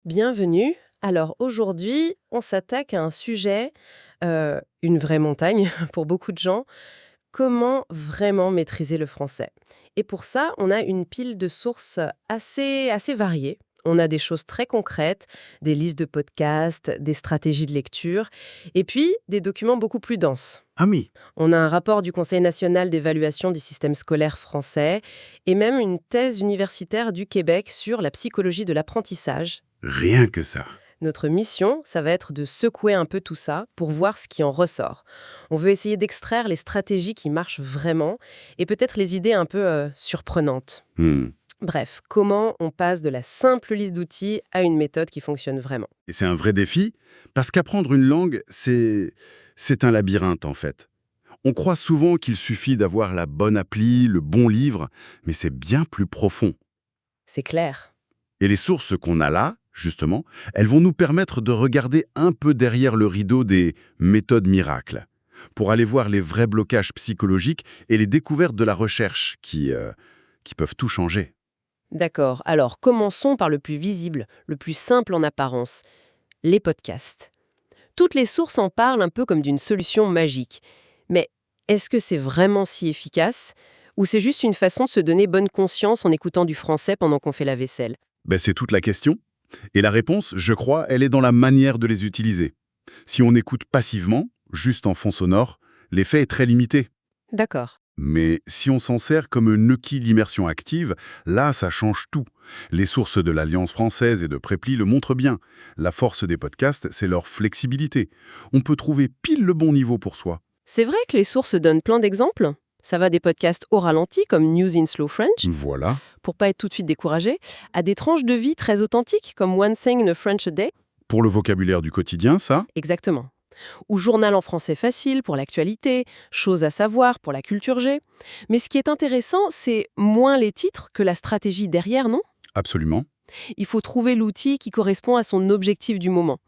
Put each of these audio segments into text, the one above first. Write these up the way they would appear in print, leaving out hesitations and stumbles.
Bienvenue. Alors aujourd'hui, on s'attaque à un sujet, une vraie montagne pour beaucoup de gens. Comment vraiment maîtriser le français? Et pour ça, on a une pile de sources assez variées. On a des choses très concrètes, des listes de podcasts, des stratégies de lecture, et puis des documents beaucoup plus denses. Ah oui, On a un rapport du Conseil national d'évaluation des systèmes scolaires français et même une thèse universitaire du Québec sur la psychologie de l'apprentissage. rien que ça. Notre mission, ça va être de secouer un peu tout ça pour voir ce qui en ressort. On veut essayer d'extraire les stratégies qui marchent vraiment et peut-être les idées un peu surprenantes. Hmm. Bref, comment on passe de la simple liste d'outils à une méthode qui fonctionne vraiment. Et c'est un vrai défi, parce qu'apprendre une langue, c'est un labyrinthe en fait. On croit souvent qu'il suffit d'avoir la bonne appli, le bon livre, mais c'est bien plus profond. C'est clair. Et les sources qu'on a là, justement, elles vont nous permettre de regarder un peu derrière le rideau des méthodes miracles, pour aller voir les vrais blocages psychologiques et les découvertes de la recherche qui peuvent tout changer. D'accord, alors commençons par le plus visible, le plus simple en apparence, les podcasts. Toutes les sources en parlent un peu comme d'une solution magique. Mais est-ce que c'est vraiment si efficace? Ou c'est juste une façon de se donner bonne conscience en écoutant du français pendant qu'on fait la vaisselle? Ben, c'est toute la question. Et la réponse, je crois, elle est dans la manière de les utiliser. Si on écoute passivement, juste en fond sonore, l'effet est très limité. D'accord. Mais si on s'en sert comme un outil d'immersion active, là, ça change tout. Les sources de l'Alliance française et de Preply le montrent bien. La force des podcasts, c'est leur flexibilité. On peut trouver pile le bon niveau pour soi. C'est vrai que les sources donnent plein d'exemples. Ça va des podcasts au ralenti, comme News in Slow French, Voilà. pour pas être tout de suite découragé, à des tranches de vie très authentiques, comme One Thing in a French a Day. Pour le vocabulaire du quotidien, ça, Exactement. Ou journal en français facile pour l'actualité, choses à savoir pour la culture G. Mais ce qui est intéressant, c'est moins les titres que la stratégie derrière, non? absolument. Il faut trouver l'outil qui correspond à son objectif du moment.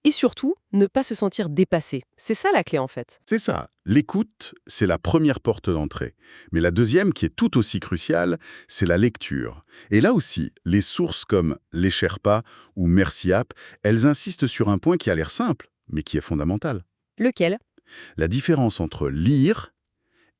Et surtout, ne pas se sentir dépassé. C'est ça la clé en fait. C'est ça. L'écoute, c'est la première porte d'entrée. Mais la deuxième, qui est tout aussi cruciale, c'est la lecture. Et là aussi, les sources comme Les Sherpas ou Merciap, elles insistent sur un point qui a l'air simple, mais qui est fondamental. Lequel? La différence entre lire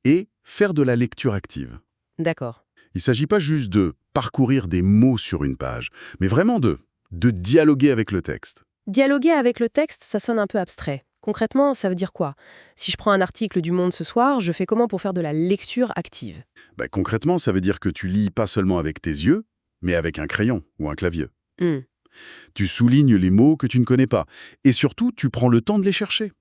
et faire de la lecture active. D'accord. Il ne s'agit pas juste de parcourir des mots sur une page, mais vraiment de dialoguer avec le texte. Dialoguer avec le texte, ça sonne un peu abstrait. Concrètement, ça veut dire quoi? Si je prends un article du Monde ce soir, je fais comment pour faire de la lecture active? Ben, concrètement, ça veut dire que tu lis pas seulement avec tes yeux, mais avec un crayon ou un clavier. Hmm. Tu soulignes les mots que tu ne connais pas. Et surtout, tu prends le temps de les chercher.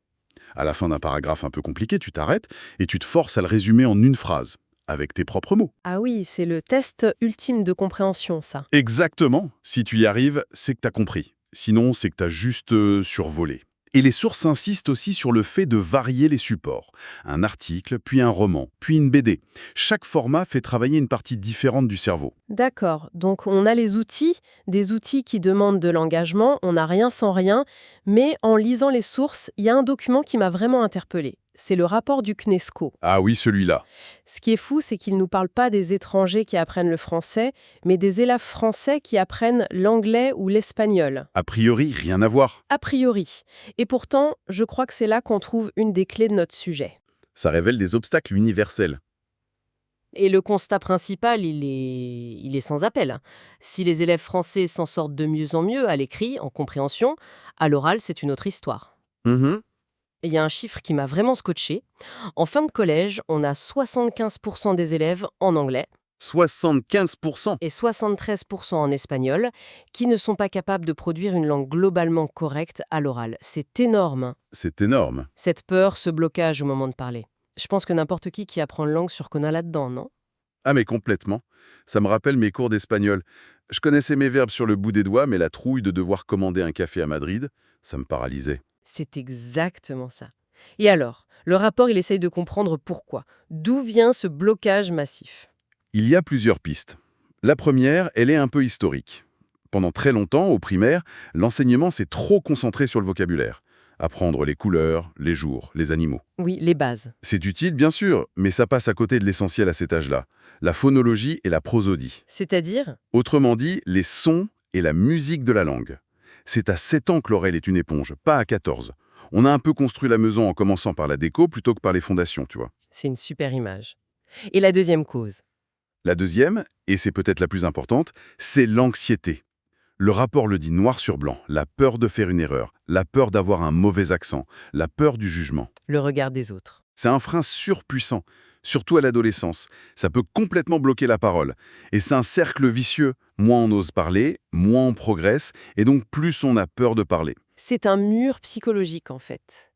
À la fin d'un paragraphe un peu compliqué, tu t'arrêtes et tu te forces à le résumer en une phrase, avec tes propres mots. Ah oui, c'est le test ultime de compréhension, ça. Exactement. Si tu y arrives, c'est que tu as compris. Sinon, c'est que tu as juste survolé. Et les sources insistent aussi sur le fait de varier les supports. Un article, puis un roman, puis une BD. Chaque format fait travailler une partie différente du cerveau. D'accord, donc on a les outils, des outils qui demandent de l'engagement, on n'a rien sans rien, mais en lisant les sources, il y a un document qui m'a vraiment interpellée. C'est le rapport du CNESCO. Ah oui, celui-là. Ce qui est fou, c'est qu'il ne nous parle pas des étrangers qui apprennent le français, mais des élèves français qui apprennent l'anglais ou l'espagnol. A priori, rien à voir. A priori. Et pourtant, je crois que c'est là qu'on trouve une des clés de notre sujet. Ça révèle des obstacles universels. Et le constat principal, il est sans appel. Si les élèves français s'en sortent de mieux en mieux à l'écrit, en compréhension, à l'oral, c'est une autre histoire. Mhm. Et il y a un chiffre qui m'a vraiment scotché. En fin de collège, on a 75% des élèves en anglais 75%. et 73% en espagnol qui ne sont pas capables de produire une langue globalement correcte à l'oral. C'est énorme, C'est énorme. cette peur, ce blocage au moment de parler. Je pense que n'importe qui apprend une langue surconnaît là-dedans, non? Ah mais complètement. Ça me rappelle mes cours d'espagnol. Je connaissais mes verbes sur le bout des doigts, mais la trouille de devoir commander un café à Madrid, ça me paralysait. C'est exactement ça. Et alors, le rapport, il essaye de comprendre pourquoi. D'où vient ce blocage massif? Il y a plusieurs pistes. La première, elle est un peu historique. Pendant très longtemps, au primaire, l'enseignement s'est trop concentré sur le vocabulaire. Apprendre les couleurs, les jours, les animaux. Oui, les bases. C'est utile, bien sûr, mais ça passe à côté de l'essentiel à cet âge-là. La phonologie et la prosodie. C'est-à-dire? Autrement dit, les sons et la musique de la langue. C'est à 7 ans que Laurel est une éponge, pas à 14. On a un peu construit la maison en commençant par la déco plutôt que par les fondations, tu vois. C'est une super image. Et la deuxième cause? La deuxième, et c'est peut-être la plus importante, c'est l'anxiété. Le rapport le dit noir sur blanc, la peur de faire une erreur, la peur d'avoir un mauvais accent, la peur du jugement. Le regard des autres. C'est un frein surpuissant, surtout à l'adolescence. Ça peut complètement bloquer la parole. Et c'est un cercle vicieux. Moins on ose parler, moins on progresse, et donc plus on a peur de parler. C'est un mur psychologique, en fait.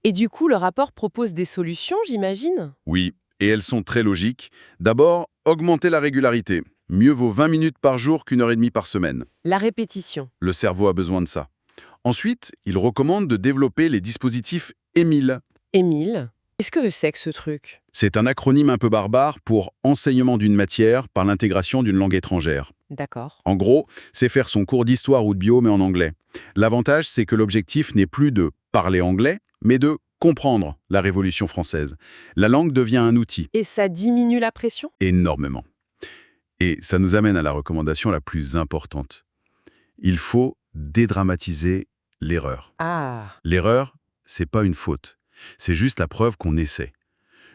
Et du coup, le rapport propose des solutions, j'imagine? Oui, et elles sont très logiques. D'abord, augmenter la régularité. Mieux vaut 20 minutes par jour qu'une heure et demie par semaine. La répétition. Le cerveau a besoin de ça. Ensuite, il recommande de développer les dispositifs EMIL. Émile, qu'est-ce que c'est que ce truc? C'est un acronyme un peu barbare pour enseignement d'une matière par l'intégration d'une langue étrangère. D'accord. En gros, c'est faire son cours d'histoire ou de bio, mais en anglais. L'avantage, c'est que l'objectif n'est plus de parler anglais, mais de comprendre la Révolution française. La langue devient un outil, Et ça diminue la pression? énormément. Et ça nous amène à la recommandation la plus importante. Il faut dédramatiser l'erreur. Ah, L'erreur, c'est pas une faute. C'est juste la preuve qu'on essaie.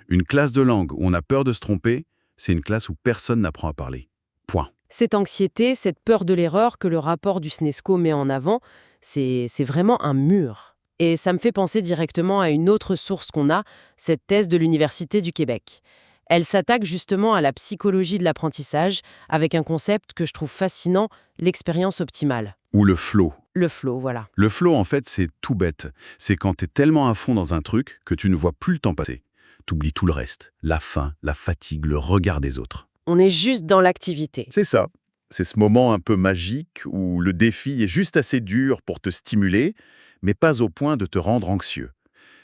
Une classe de langue où on a peur de se tromper, c'est une classe où personne n'apprend à parler. Point. cette anxiété, cette peur de l'erreur que le rapport du SNESCO met en avant, c'est vraiment un mur. Et ça me fait penser directement à une autre source qu'on a, cette thèse de l'Université du Québec. Elle s'attaque justement à la psychologie de l'apprentissage avec un concept que je trouve fascinant, l'expérience optimale. Ou le flow. Le flow, voilà. Le flow, en fait, c'est tout bête. C'est quand t'es tellement à fond dans un truc que tu ne vois plus le temps passer. T'oublies tout le reste. La faim, la fatigue, le regard des autres. On est juste dans l'activité. C'est ça. C'est ce moment un peu magique où le défi est juste assez dur pour te stimuler, mais pas au point de te rendre anxieux.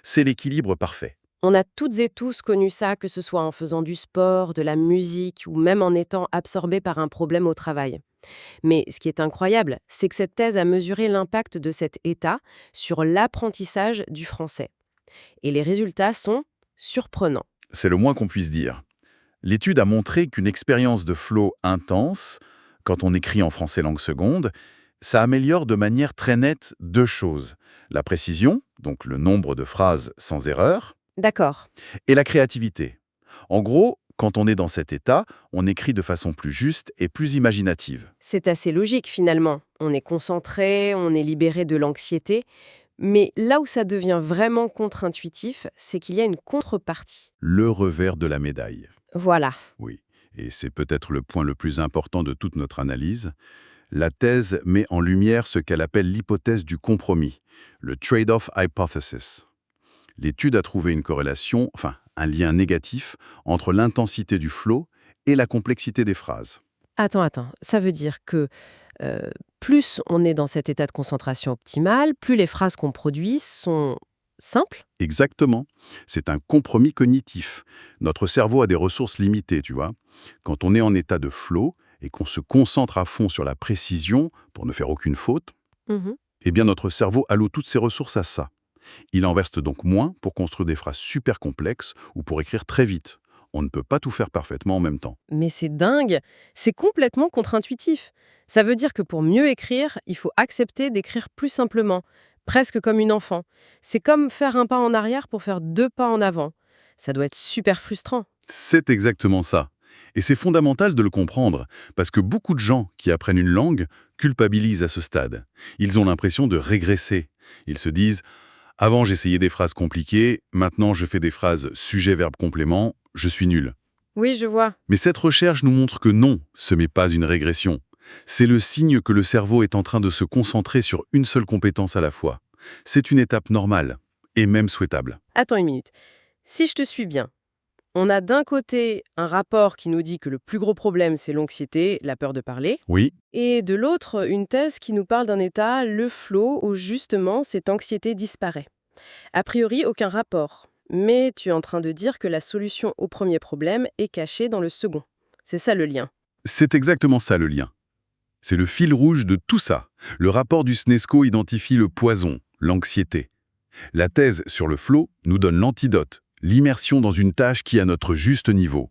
C'est l'équilibre parfait. On a toutes et tous connu ça, que ce soit en faisant du sport, de la musique ou même en étant absorbé par un problème au travail. Mais ce qui est incroyable, c'est que cette thèse a mesuré l'impact de cet état sur l'apprentissage du français. Et les résultats sont surprenants. C'est le moins qu'on puisse dire. L'étude a montré qu'une expérience de flow intense, quand on écrit en français langue seconde, ça améliore de manière très nette deux choses. La précision, donc le nombre de phrases sans erreur, D'accord. et la créativité. En gros, quand on est dans cet état, on écrit de façon plus juste et plus imaginative. C'est assez logique finalement. On est concentré, on est libéré de l'anxiété. Mais là où ça devient vraiment contre-intuitif, c'est qu'il y a une contrepartie. Le revers de la médaille. Voilà. Oui, et c'est peut-être le point le plus important de toute notre analyse. La thèse met en lumière ce qu'elle appelle l'hypothèse du compromis, le trade-off hypothesis. L'étude a trouvé une corrélation, enfin un lien négatif, entre l'intensité du flow et la complexité des phrases. Attends. Ça veut dire que plus on est dans cet état de concentration optimale, plus les phrases qu'on produit sont simples. Exactement. C'est un compromis cognitif. Notre cerveau a des ressources limitées, tu vois. Quand on est en état de flow et qu'on se concentre à fond sur la précision pour ne faire aucune faute, Mhm. eh bien notre cerveau alloue toutes ses ressources à ça. Il en verse donc moins pour construire des phrases super complexes ou pour écrire très vite. On ne peut pas tout faire parfaitement en même temps. Mais c'est dingue, c'est complètement contre-intuitif. Ça veut dire que pour mieux écrire, il faut accepter d'écrire plus simplement, presque comme une enfant. C'est comme faire un pas en arrière pour faire deux pas en avant. Ça doit être super frustrant. C'est exactement ça. Et c'est fondamental de le comprendre, parce que beaucoup de gens qui apprennent une langue culpabilisent à ce stade. Ils ont l'impression de régresser. Ils se disent « Avant j'essayais des phrases compliquées, maintenant je fais des phrases sujet-verbe-complément, je suis nul ». Oui, je vois. Mais cette recherche nous montre que non, ce n'est pas une régression. C'est le signe que le cerveau est en train de se concentrer sur une seule compétence à la fois. C'est une étape normale, et même souhaitable. Attends une minute. Si je te suis bien, on a d'un côté un rapport qui nous dit que le plus gros problème, c'est l'anxiété, la peur de parler, Oui, et de l'autre, une thèse qui nous parle d'un état, le flow, où justement cette anxiété disparaît. A priori, aucun rapport. Mais tu es en train de dire que la solution au premier problème est cachée dans le second. C'est ça le lien. c'est exactement ça le lien. C'est le fil rouge de tout ça. Le rapport du SNESCO identifie le poison, l'anxiété. La thèse sur le flow nous donne l'antidote, l'immersion dans une tâche qui est à notre juste niveau.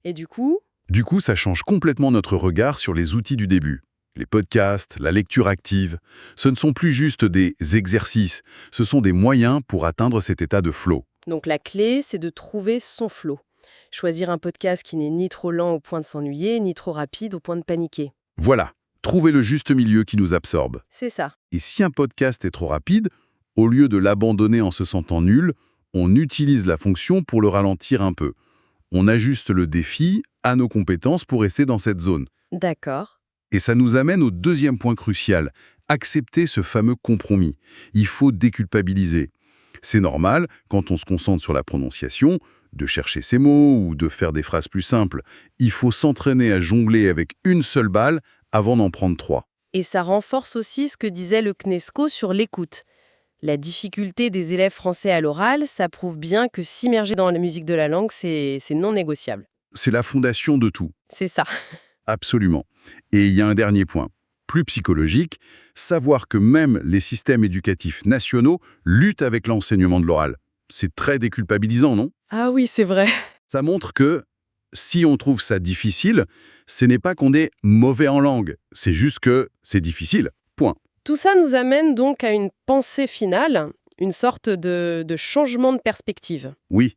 Et du coup, Du coup, ça change complètement notre regard sur les outils du début. Les podcasts, la lecture active, ce ne sont plus juste des exercices, ce sont des moyens pour atteindre cet état de flow. Donc la clé, c'est de trouver son flow. Choisir un podcast qui n'est ni trop lent au point de s'ennuyer, ni trop rapide au point de paniquer. Voilà, trouver le juste milieu qui nous absorbe. C'est ça. Et si un podcast est trop rapide, au lieu de l'abandonner en se sentant nul, on utilise la fonction pour le ralentir un peu. On ajuste le défi à nos compétences pour rester dans cette zone. D'accord. Et ça nous amène au deuxième point crucial, accepter ce fameux compromis. Il faut déculpabiliser. C'est normal, quand on se concentre sur la prononciation, de chercher ses mots ou de faire des phrases plus simples. Il faut s'entraîner à jongler avec une seule balle avant d'en prendre 3. Et ça renforce aussi ce que disait le CNESCO sur l'écoute. La difficulté des élèves français à l'oral, ça prouve bien que s'immerger dans la musique de la langue, c'est non négociable. C'est la fondation de tout. C'est ça. Absolument. Et il y a un dernier point, plus psychologique, savoir que même les systèmes éducatifs nationaux luttent avec l'enseignement de l'oral. C'est très déculpabilisant, non? Ah oui, c'est vrai. Ça montre que si on trouve ça difficile, ce n'est pas qu'on est mauvais en langue, c'est juste que c'est difficile, point. Tout ça nous amène donc à une pensée finale, une sorte de changement de perspective. Oui,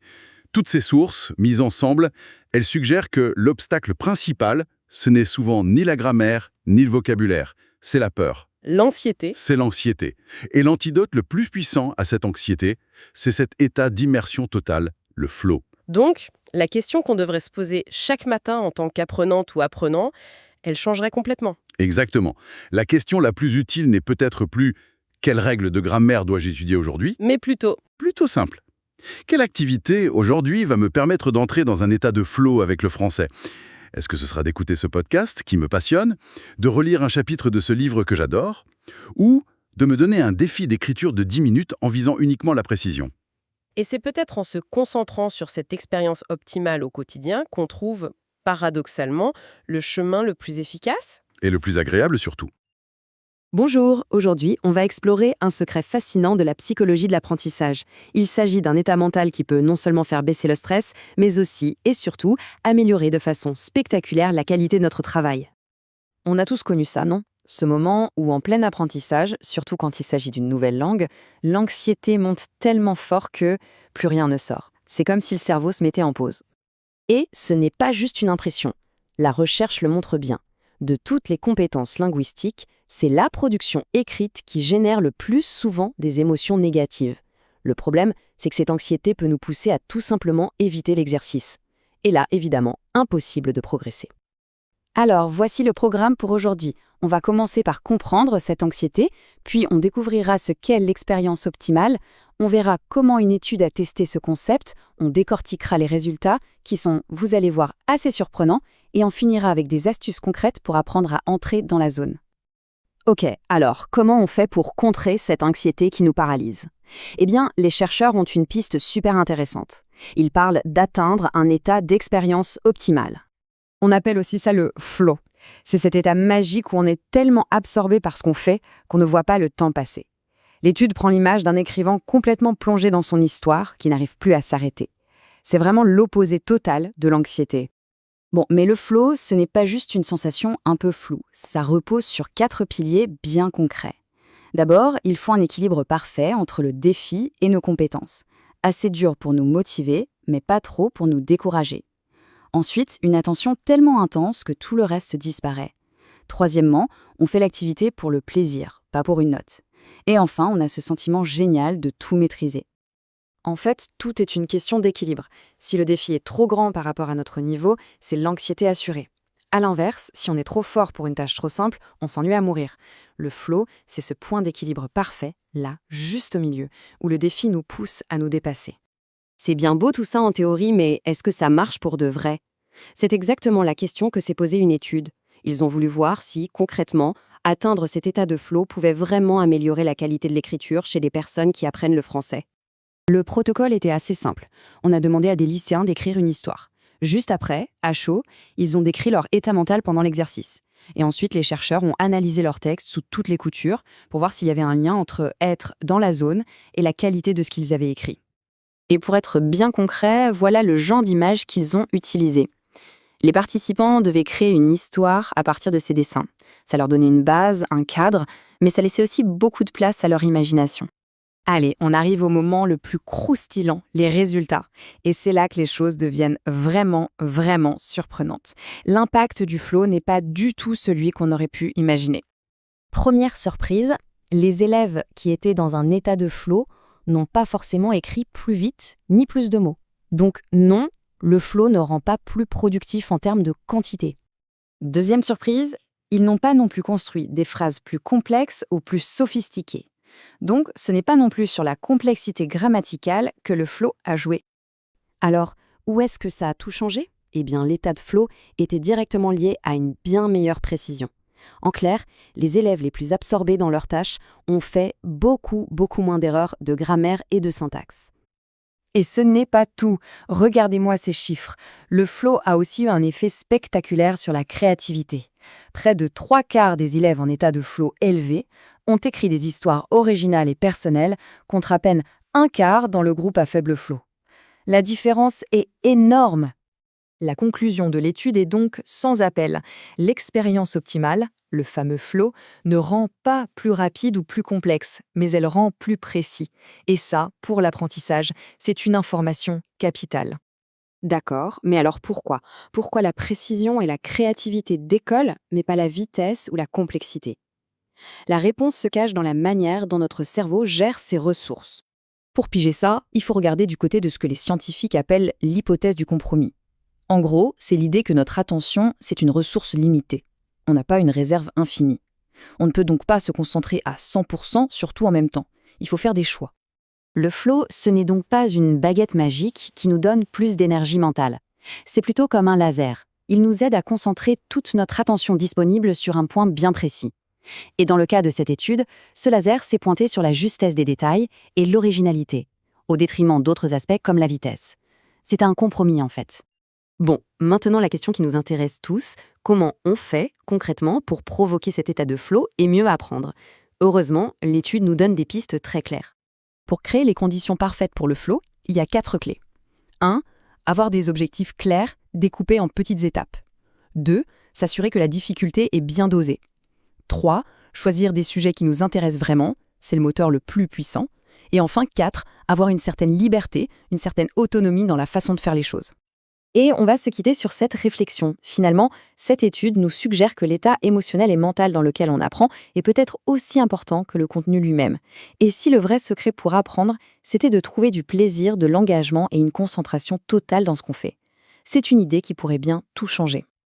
toutes ces sources, mises ensemble, elles suggèrent que l'obstacle principal, ce n'est souvent ni la grammaire, ni le vocabulaire, c'est la peur. L'anxiété. C'est l'anxiété. Et l'antidote le plus puissant à cette anxiété, c'est cet état d'immersion totale, le flow. Donc, la question qu'on devrait se poser chaque matin en tant qu'apprenante ou apprenant, elle changerait complètement. Exactement. La question la plus utile n'est peut-être plus « quelle règle de grammaire dois-je étudier aujourd'hui ?» Mais plutôt, Plutôt simple. Quelle activité, aujourd'hui, va me permettre d'entrer dans un état de flow avec le français? Est-ce que ce sera d'écouter ce podcast qui me passionne, de relire un chapitre de ce livre que j'adore, ou de me donner un défi d'écriture de 10 minutes en visant uniquement la précision? et c'est peut-être en se concentrant sur cette expérience optimale au quotidien qu'on trouve, paradoxalement, le chemin le plus efficace. Et le plus agréable surtout. Bonjour, aujourd'hui, on va explorer un secret fascinant de la psychologie de l'apprentissage. Il s'agit d'un état mental qui peut non seulement faire baisser le stress, mais aussi, et surtout, améliorer de façon spectaculaire la qualité de notre travail. On a tous connu ça, non? Ce moment où, en plein apprentissage, surtout quand il s'agit d'une nouvelle langue, l'anxiété monte tellement fort que plus rien ne sort. C'est comme si le cerveau se mettait en pause. Et ce n'est pas juste une impression. La recherche le montre bien. De toutes les compétences linguistiques, c'est la production écrite qui génère le plus souvent des émotions négatives. Le problème, c'est que cette anxiété peut nous pousser à tout simplement éviter l'exercice. Et là, évidemment, impossible de progresser. Alors, voici le programme pour aujourd'hui. On va commencer par comprendre cette anxiété, puis on découvrira ce qu'est l'expérience optimale, on verra comment une étude a testé ce concept, on décortiquera les résultats, qui sont, vous allez voir, assez surprenants, et on finira avec des astuces concrètes pour apprendre à entrer dans la zone. Ok, alors, comment on fait pour contrer cette anxiété qui nous paralyse? Eh bien, les chercheurs ont une piste super intéressante. Ils parlent d'atteindre un état d'expérience optimale. On appelle aussi ça le flow. C'est cet état magique où on est tellement absorbé par ce qu'on fait qu'on ne voit pas le temps passer. L'étude prend l'image d'un écrivain complètement plongé dans son histoire qui n'arrive plus à s'arrêter. C'est vraiment l'opposé total de l'anxiété. Bon, mais le flow, ce n'est pas juste une sensation un peu floue. Ça repose sur 4 piliers bien concrets. D'abord, il faut un équilibre parfait entre le défi et nos compétences. Assez dur pour nous motiver, mais pas trop pour nous décourager. Ensuite, une attention tellement intense que tout le reste disparaît. Troisièmement, on fait l'activité pour le plaisir, pas pour une note. Et enfin, on a ce sentiment génial de tout maîtriser. En fait, tout est une question d'équilibre. Si le défi est trop grand par rapport à notre niveau, c'est l'anxiété assurée. À l'inverse, si on est trop fort pour une tâche trop simple, on s'ennuie à mourir. Le flow, c'est ce point d'équilibre parfait, là, juste au milieu, où le défi nous pousse à nous dépasser. C'est bien beau tout ça en théorie, mais est-ce que ça marche pour de vrai? C'est exactement la question que s'est posée une étude. Ils ont voulu voir si, concrètement, atteindre cet état de flow pouvait vraiment améliorer la qualité de l'écriture chez des personnes qui apprennent le français. Le protocole était assez simple. On a demandé à des lycéens d'écrire une histoire. Juste après, à chaud, ils ont décrit leur état mental pendant l'exercice. Et ensuite, les chercheurs ont analysé leur texte sous toutes les coutures pour voir s'il y avait un lien entre être dans la zone et la qualité de ce qu'ils avaient écrit. Et pour être bien concret, voilà le genre d'image qu'ils ont utilisé. Les participants devaient créer une histoire à partir de ces dessins. Ça leur donnait une base, un cadre, mais ça laissait aussi beaucoup de place à leur imagination. Allez, on arrive au moment le plus croustillant, les résultats. Et c'est là que les choses deviennent vraiment, vraiment surprenantes. L'impact du flow n'est pas du tout celui qu'on aurait pu imaginer. Première surprise, les élèves qui étaient dans un état de flow n'ont pas forcément écrit plus vite ni plus de mots. Donc non, le flow ne rend pas plus productif en termes de quantité. Deuxième surprise, ils n'ont pas non plus construit des phrases plus complexes ou plus sophistiquées. Donc, ce n'est pas non plus sur la complexité grammaticale que le flow a joué. Alors, où est-ce que ça a tout changé? Eh bien, l'état de flow était directement lié à une bien meilleure précision. En clair, les élèves les plus absorbés dans leurs tâches ont fait beaucoup moins d'erreurs de grammaire et de syntaxe. Et ce n'est pas tout. Regardez-moi ces chiffres. Le flow a aussi eu un effet spectaculaire sur la créativité. Près de 3/4 des élèves en état de flow élevé ont écrit des histoires originales et personnelles, contre à peine 1/4 dans le groupe à faible flow. La différence est énorme. La conclusion de l'étude est donc sans appel. L'expérience optimale, le fameux flow, ne rend pas plus rapide ou plus complexe, mais elle rend plus précis. Et ça, pour l'apprentissage, c'est une information capitale. D'accord, mais alors pourquoi? Pourquoi la précision et la créativité décollent, mais pas la vitesse ou la complexité? La réponse se cache dans la manière dont notre cerveau gère ses ressources. Pour piger ça, il faut regarder du côté de ce que les scientifiques appellent l'hypothèse du compromis. En gros, c'est l'idée que notre attention, c'est une ressource limitée. On n'a pas une réserve infinie. On ne peut donc pas se concentrer à 100% sur tout en même temps. Il faut faire des choix. Le flow, ce n'est donc pas une baguette magique qui nous donne plus d'énergie mentale. C'est plutôt comme un laser. Il nous aide à concentrer toute notre attention disponible sur un point bien précis. Et dans le cas de cette étude, ce laser s'est pointé sur la justesse des détails et l'originalité, au détriment d'autres aspects comme la vitesse. C'est un compromis en fait. Bon, maintenant la question qui nous intéresse tous, comment on fait concrètement pour provoquer cet état de flow et mieux apprendre? Heureusement, l'étude nous donne des pistes très claires. Pour créer les conditions parfaites pour le flow, il y a 4 clés. 1. Avoir des objectifs clairs, découpés en petites étapes. 2. S'assurer que la difficulté est bien dosée. 3. Choisir des sujets qui nous intéressent vraiment, c'est le moteur le plus puissant. Et enfin 4. Avoir une certaine liberté, une certaine autonomie dans la façon de faire les choses. Et on va se quitter sur cette réflexion. Finalement, cette étude nous suggère que l'état émotionnel et mental dans lequel on apprend est peut-être aussi important que le contenu lui-même. Et si le vrai secret pour apprendre, c'était de trouver du plaisir, de l'engagement et une concentration totale dans ce qu'on fait. C'est une idée qui pourrait bien tout changer.